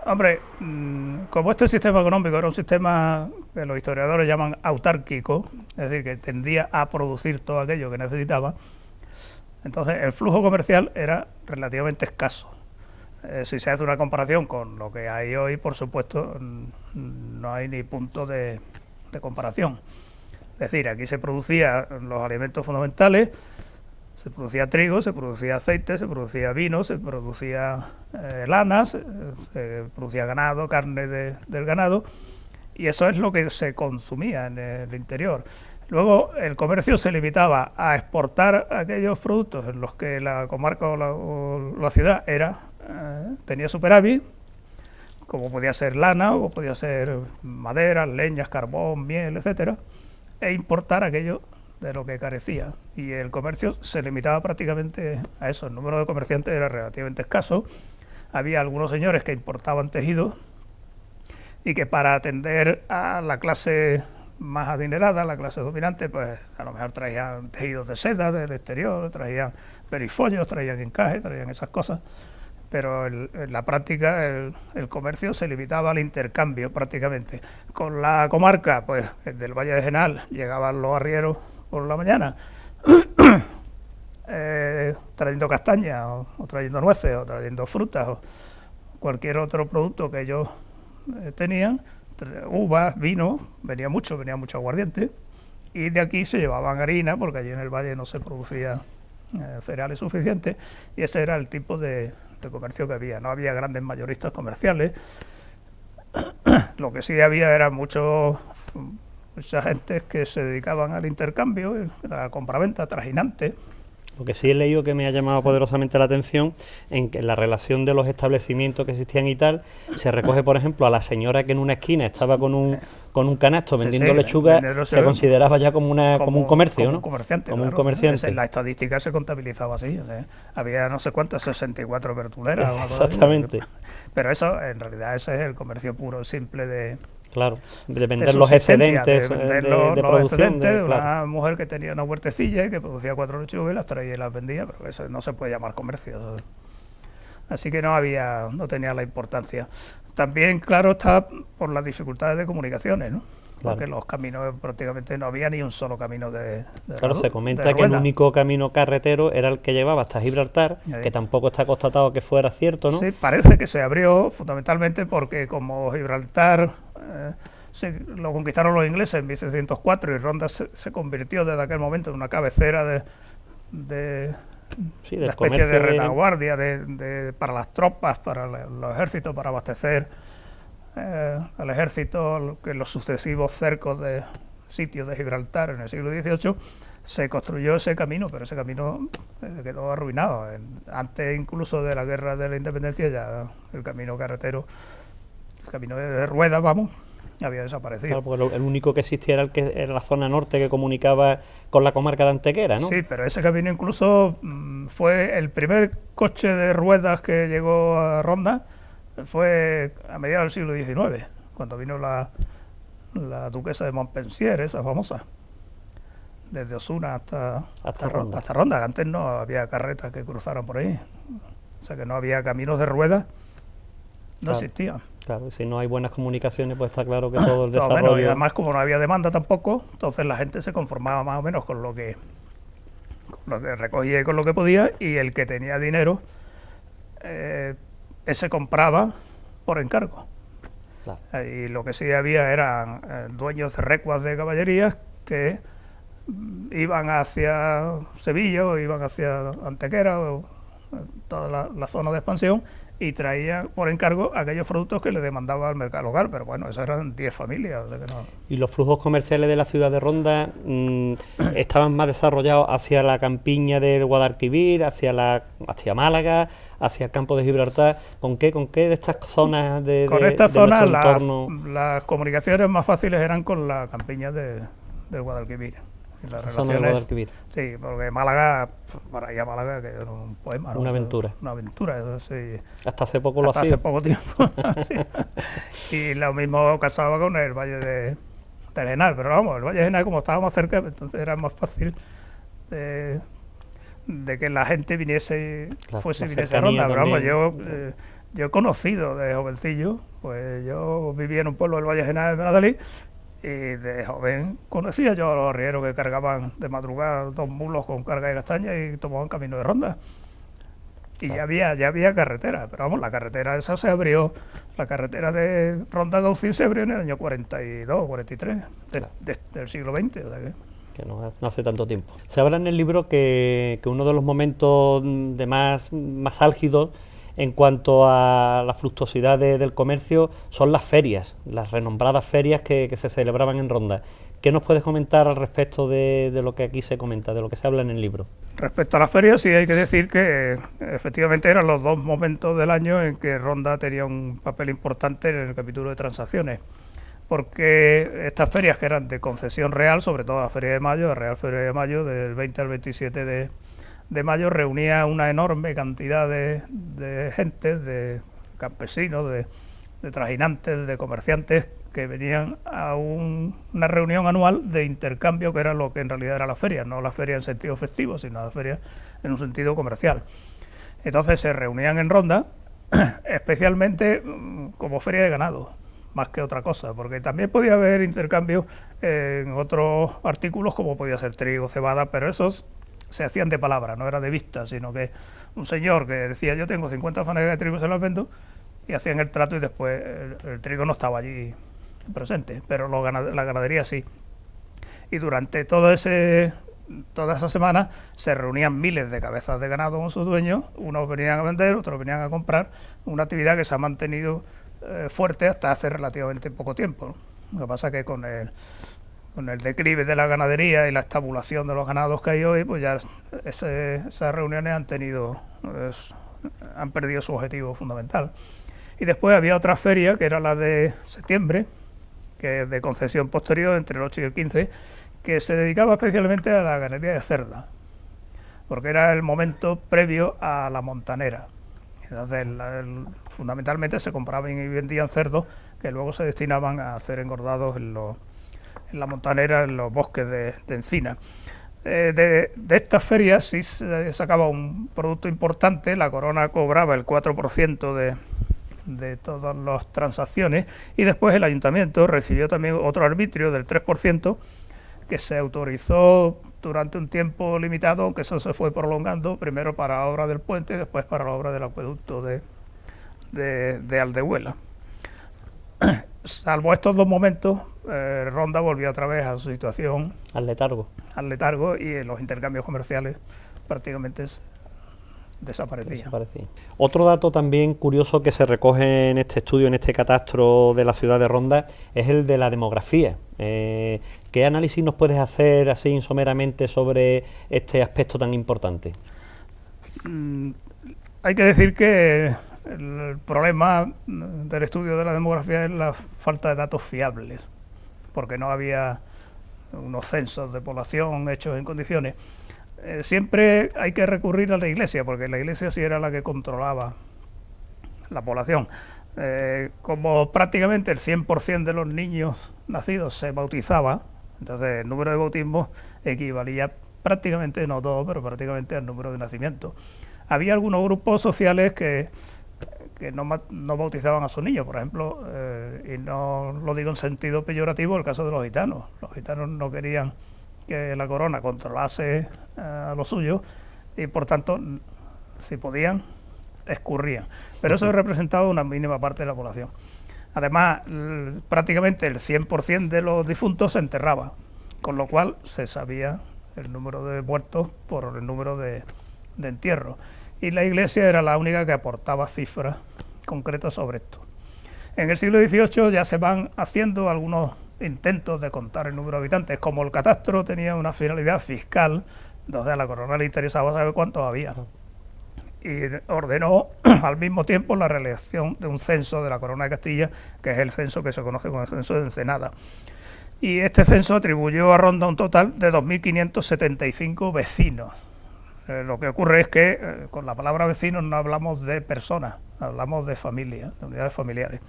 Hombre, como este sistema económico era un sistema que los historiadores llaman autárquico, es decir, que tendía a producir todo aquello que necesitaba, entonces el flujo comercial era relativamente escaso. Si se hace una comparación con lo que hay hoy, por supuesto, no hay ni punto de comparación. Es decir, aquí se producían los alimentos fundamentales, se producía trigo, se producía aceite, se producía vino, se producía lana, se producía ganado, carne del ganado, y eso es lo que se consumía en el interior. Luego el comercio se limitaba a exportar aquellos productos en los que la comarca o la ciudad tenía superávit, como podía ser lana o podía ser madera, leñas, carbón, miel, etcétera, e importar aquello de lo que carecía. Y el comercio se limitaba prácticamente a eso. El número de comerciantes era relativamente escaso. Había algunos señores que importaban tejidos y que para atender a la clase más adinerada, la clase dominante, pues a lo mejor traían tejidos de seda del exterior, traían perifollos, traían encajes, traían esas cosas. Pero en la práctica el comercio se limitaba al intercambio prácticamente. Con la comarca, pues del Valle de Genal llegaban los arrieros por la mañana trayendo castañas o trayendo nueces o trayendo frutas o cualquier otro producto que ellos tenían, uvas, vino, venía mucho aguardiente, y de aquí se llevaban harina porque allí en el valle no se producía cereales suficientes, y ese era el tipo de comercio que había. No había grandes mayoristas comerciales. Lo que sí había era mucha gente que se dedicaban al intercambio, a la compraventa, trajinante. Lo que sí he leído que me ha llamado poderosamente la atención, en que la relación de los establecimientos que existían y tal, se recoge, por ejemplo, a la señora que en una esquina estaba con un canasto vendiendo lechuga, se consideraba ya como un comercio, como ¿no? Un comerciante, como claro. un comerciante. En la estadística se contabilizaba así. Había no sé cuántas, 64 verduleras. Exactamente. Pero eso, en realidad, ese es el comercio puro, simple de... Claro, de vender los excedentes de producción. Excedentes de una mujer que tenía una huertecilla y que producía 4 lechugas y las traía y las vendía, pero eso no se puede llamar comercio. Así que no tenía la importancia. También, claro, está por las dificultades de comunicaciones, ¿no? Claro. Porque los caminos prácticamente no había ni un solo camino Claro, se comenta que el único camino carretero era el que llevaba hasta Gibraltar, que tampoco está constatado que fuera cierto, ¿no? Sí, parece que se abrió fundamentalmente porque como Gibraltar lo conquistaron los ingleses en 1604 y Ronda se convirtió desde aquel momento en una cabecera de una especie de retaguardia para las tropas, para los ejércitos, para abastecer al ejército en los sucesivos cercos de sitios de Gibraltar en el siglo XVIII. Se construyó ese camino, pero ese camino quedó arruinado. Antes incluso de la guerra de la independencia ya el camino carretero, el camino de ruedas, había desaparecido. Claro, porque el único que existía era la zona norte que comunicaba con la comarca de Antequera, ¿no? Sí, pero ese camino incluso fue el primer coche de ruedas que llegó a Ronda, fue a mediados del siglo XIX, cuando vino la duquesa de Montpensier, esa famosa, desde Osuna hasta Ronda. Antes no había carretas que cruzaran por ahí, o sea que no había caminos de ruedas, no existían. Claro, si no hay buenas comunicaciones, pues está claro que todo el desarrollo... Bueno, y además, como no había demanda tampoco, entonces la gente se conformaba más o menos con lo que recogía y con lo que podía, y el que tenía dinero, ese compraba por encargo. Claro. Y lo que sí había eran dueños de recuas de caballerías que iban hacia Sevilla o iban hacia Antequera o toda la zona de expansión, y traía por encargo aquellos productos que le demandaba al mercado local, pero bueno, eso eran 10 familias. ¿Y los flujos comerciales de la ciudad de Ronda estaban más desarrollados hacia la campiña del Guadalquivir, hacia Málaga, hacia el campo de Gibraltar? ¿Con qué de estas zonas con estas zonas las comunicaciones más fáciles eran con la campiña del Guadalquivir? Las relaciones, sí, porque Málaga, para ir a Málaga, que era un poema, ¿no? Una aventura. Una aventura, eso sí. Hasta hace poco lo hacía. Hasta hace poco tiempo. Sí. Y lo mismo casaba con el Valle de Genal, pero vamos, el Valle de Genal, como estábamos cerca, entonces era más fácil de que la gente viniese a Ronda. Pero vamos, yo Yo he conocido de jovencillo, pues yo vivía en un pueblo del Valle Genal de Benadalí, y de joven conocía yo a los arrieros que cargaban de madrugada 2 mulos con carga de castaña y tomaban camino de Ronda. Y ya había carretera, pero vamos, la carretera esa se abrió, la carretera de Ronda a Gaucín se abrió en el año 42, 43, del siglo XX. O sea que no hace tanto tiempo. Se habla en el libro que uno de los momentos de más álgidos en cuanto a la fructuosidad del comercio son las ferias, las renombradas ferias que se celebraban en Ronda. ¿Qué nos puedes comentar al respecto de lo que aquí se comenta, de lo que se habla en el libro? Respecto a las ferias, sí hay que decir que efectivamente eran los 2 momentos del año en que Ronda tenía un papel importante en el capítulo de transacciones, porque estas ferias que eran de concesión real, sobre todo la Feria de Mayo, la Real Feria de Mayo, del 20 al 27 de mayo, reunía una enorme cantidad de gente, de campesinos, de trajinantes, de comerciantes, que venían a una reunión anual de intercambio, que era lo que en realidad era la feria, no la feria en sentido festivo, sino la feria en un sentido comercial. Entonces se reunían en Ronda, especialmente como feria de ganado, más que otra cosa, porque también podía haber intercambio en otros artículos, como podía ser trigo, cebada, pero esos se hacían de palabra, no era de vista, sino que un señor que decía yo tengo 50 fanegas de trigo, se las vendo, y hacían el trato y después el trigo no estaba allí presente, pero la ganadería sí. Y durante toda esa semana se reunían miles de cabezas de ganado con sus dueños, unos venían a vender, otros venían a comprar, una actividad que se ha mantenido fuerte hasta hace relativamente poco tiempo, ¿no? Lo que pasa es que con el declive de la ganadería y la estabulación de los ganados que hay hoy, pues ya esas reuniones han perdido su objetivo fundamental. Y después había otra feria, que era la de septiembre, que es de concesión posterior, entre el 8 y el 15, que se dedicaba especialmente a la ganadería de cerda, porque era el momento previo a la montanera. Entonces, fundamentalmente se compraban y vendían cerdos que luego se destinaban a ser engordados en la montanera, en los bosques de encina. De estas ferias sí se sacaba un producto importante, la corona cobraba el 4% de todas las transacciones, y después el ayuntamiento recibió también otro arbitrio del 3%, que se autorizó durante un tiempo limitado, aunque eso se fue prolongando, primero para la obra del puente y después para la obra del acueducto de Aldehuela. Salvo estos 2 momentos, Ronda volvió otra vez a su situación al letargo, y los intercambios comerciales prácticamente desaparecían. Otro dato también curioso que se recoge en este estudio, en este catastro de la ciudad de Ronda, es el de la demografía. ¿Qué análisis nos puedes hacer así someramente sobre este aspecto tan importante? Hay que decir que el problema del estudio de la demografía es la falta de datos fiables, porque no había unos censos de población hechos en condiciones. Siempre hay que recurrir a la Iglesia, porque la Iglesia sí era la que controlaba la población. Como prácticamente el 100% de los niños nacidos se bautizaba, entonces el número de bautismos equivalía prácticamente, no todo, pero prácticamente al número de nacimientos. Había algunos grupos sociales que no bautizaban a sus niños, por ejemplo, y no lo digo en sentido peyorativo, el caso de los gitanos. Los gitanos no querían que la corona controlase a los suyos y por tanto, si podían, escurrían. Pero eso representaba una mínima parte de la población. Además, prácticamente el 100% de los difuntos se enterraba, con lo cual se sabía el número de muertos por el número de entierros. Y la Iglesia era la única que aportaba cifras concretas sobre esto. En el siglo XVIII ya se van haciendo algunos intentos de contar el número de habitantes. Como el catastro tenía una finalidad fiscal, entonces a la corona le interesaba saber cuántos había. Y ordenó al mismo tiempo la realización de un censo de la corona de Castilla, que es el censo que se conoce como el censo de Ensenada. Y este censo atribuyó a Ronda un total de 2.575 vecinos. Lo que ocurre es que con la palabra vecinos no hablamos de personas, hablamos de familias, de unidades familiares.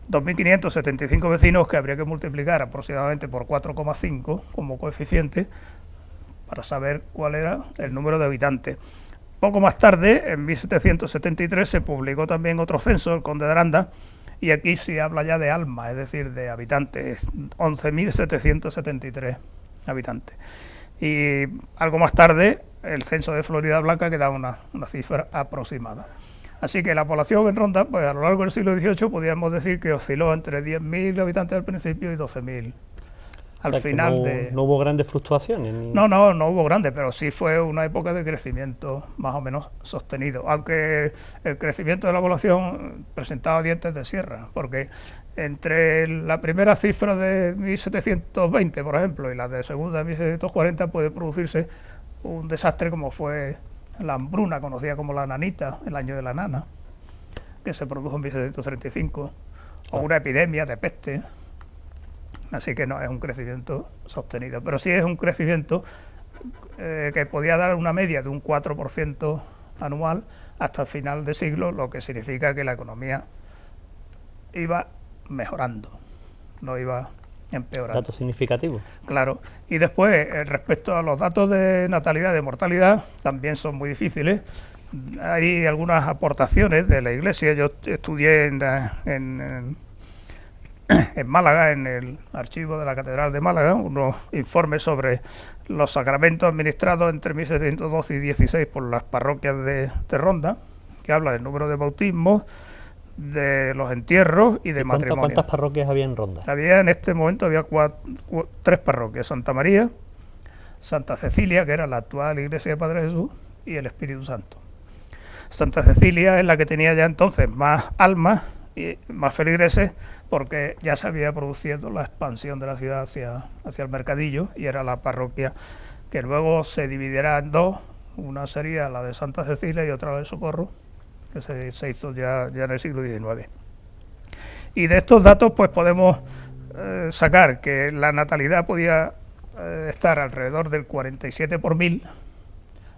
2.575 vecinos que habría que multiplicar aproximadamente por 4,5 como coeficiente para saber cuál era el número de habitantes. Poco más tarde, en 1773, se publicó también otro censo, el Conde de Aranda, y aquí se habla ya de almas, es decir, de habitantes, 11.773 habitantes. Y algo más tarde, el censo de Florida Blanca, que da una cifra aproximada. Así que la población en Ronda, pues a lo largo del siglo XVIII, podríamos decir que osciló entre 10.000 habitantes al principio y 12.000 al final de... No hubo grandes fluctuaciones. No hubo grandes, pero sí fue una época de crecimiento más o menos sostenido, aunque el crecimiento de la población presentaba dientes de sierra, porque entre la primera cifra de 1720, por ejemplo, y la de segunda de 1740 puede producirse un desastre como fue la hambruna, conocida como la nanita, el año de la nana, que se produjo en 1735, o una epidemia de peste. Así que no es un crecimiento sostenido, pero sí es un crecimiento que podía dar una media de un 4% anual hasta el final de siglo, lo que significa que la economía iba mejorando, no iba empeorando. Dato significativo. Claro, y después, respecto a los datos de natalidad y de mortalidad, también son muy difíciles. Hay algunas aportaciones de la Iglesia. Yo estudié en Málaga, en el archivo de la Catedral de Málaga, unos informes sobre los sacramentos administrados entre 1712 y 16 por las parroquias de Ronda, que habla del número de bautismos, de los entierros y de matrimonios. ¿Cuántas parroquias había en Ronda? En este momento había tres parroquias: Santa María, Santa Cecilia, que era la actual Iglesia de Padre Jesús, y el Espíritu Santo. Santa Cecilia es la que tenía ya entonces más almas y más feligreses, porque ya se había producido la expansión de la ciudad hacia el mercadillo, y era la parroquia que luego se dividirá en dos. Una sería la de Santa Cecilia y otra la de Socorro, que se hizo ya en el siglo XIX. Y de estos datos pues podemos sacar que la natalidad podía estar alrededor del 47 por 1000,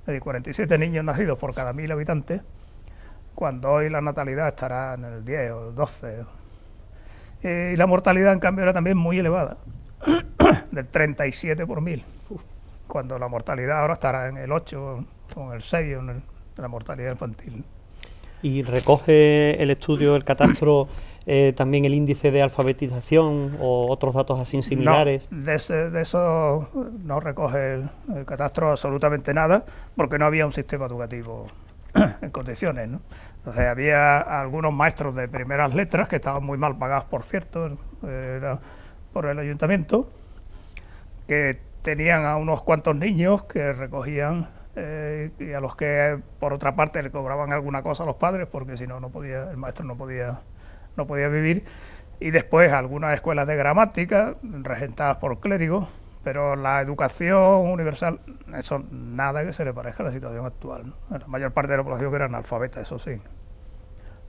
es decir, 47 niños nacidos por cada 1000 habitantes, cuando hoy la natalidad estará en el 10 o el 12. Y la mortalidad, en cambio, era también muy elevada, del 37 por 1000, cuando la mortalidad ahora estará en el 8 o en el 6, en la mortalidad infantil. ¿Y recoge el estudio, el catastro, también el índice de alfabetización o otros datos así similares? No, de eso no recoge el catastro absolutamente nada, porque no había un sistema educativo en condiciones, ¿no? Entonces había algunos maestros de primeras letras que estaban muy mal pagados, por cierto, era por el ayuntamiento, que tenían a unos cuantos niños que recogían y a los que por otra parte le cobraban alguna cosa a los padres, porque si no, el maestro no podía vivir. Y después algunas escuelas de gramática regentadas por clérigos, pero la educación universal, eso nada que se le parezca a la situación actual, ¿no? La mayor parte de la población era analfabeta, eso sí,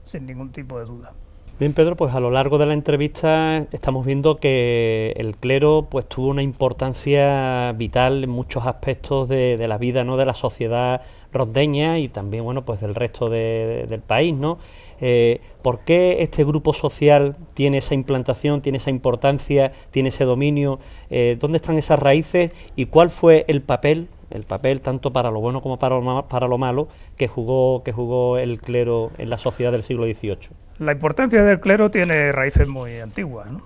sin ningún tipo de duda. Bien, Pedro, pues a lo largo de la entrevista estamos viendo que el clero pues tuvo una importancia vital en muchos aspectos de la vida, ¿no?, de la sociedad rondeña y también, bueno, pues del resto del país, ¿no? ¿Por qué este grupo social tiene esa implantación, tiene esa importancia, tiene ese dominio? ¿Dónde están esas raíces y cuál fue el papel tanto para lo bueno como para lo malo que jugó el clero en la sociedad del siglo XVIII? La importancia del clero tiene raíces muy antiguas, ¿no?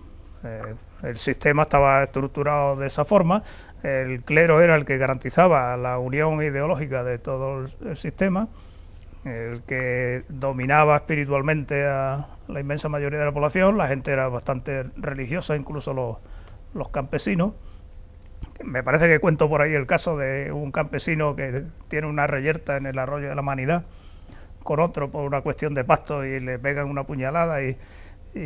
El sistema estaba estructurado de esa forma. El clero era el que garantizaba la unión ideológica de todo el sistema, el que dominaba espiritualmente a la inmensa mayoría de la población. La gente era bastante religiosa, incluso los campesinos. Me parece que cuento por ahí el caso de un campesino que tiene una reyerta en el arroyo de la Manidad con otro por una cuestión de pasto y le pegan una puñalada y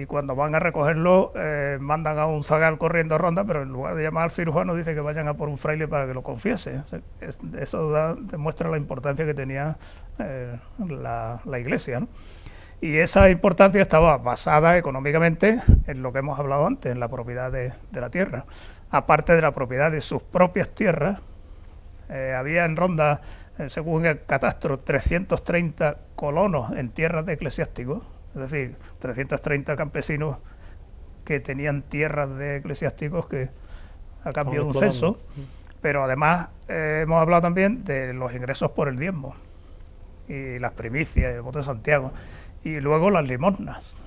cuando van a recogerlo mandan a un zagal corriendo a Ronda, pero en lugar de llamar al cirujano dice que vayan a por un fraile para que lo confiese. O sea, eso demuestra la importancia que tenía la Iglesia, ¿no? Y esa importancia estaba basada económicamente en lo que hemos hablado antes, en la propiedad de la tierra. Aparte de la propiedad de sus propias tierras, había en Ronda, según el catastro, 330 colonos en tierras de eclesiásticos, es decir, 330 campesinos que tenían tierras de eclesiásticos que a cambio de un censo, pero además hemos hablado también de los ingresos por el diezmo. y las primicias, el voto de Santiago, y luego las limosnas.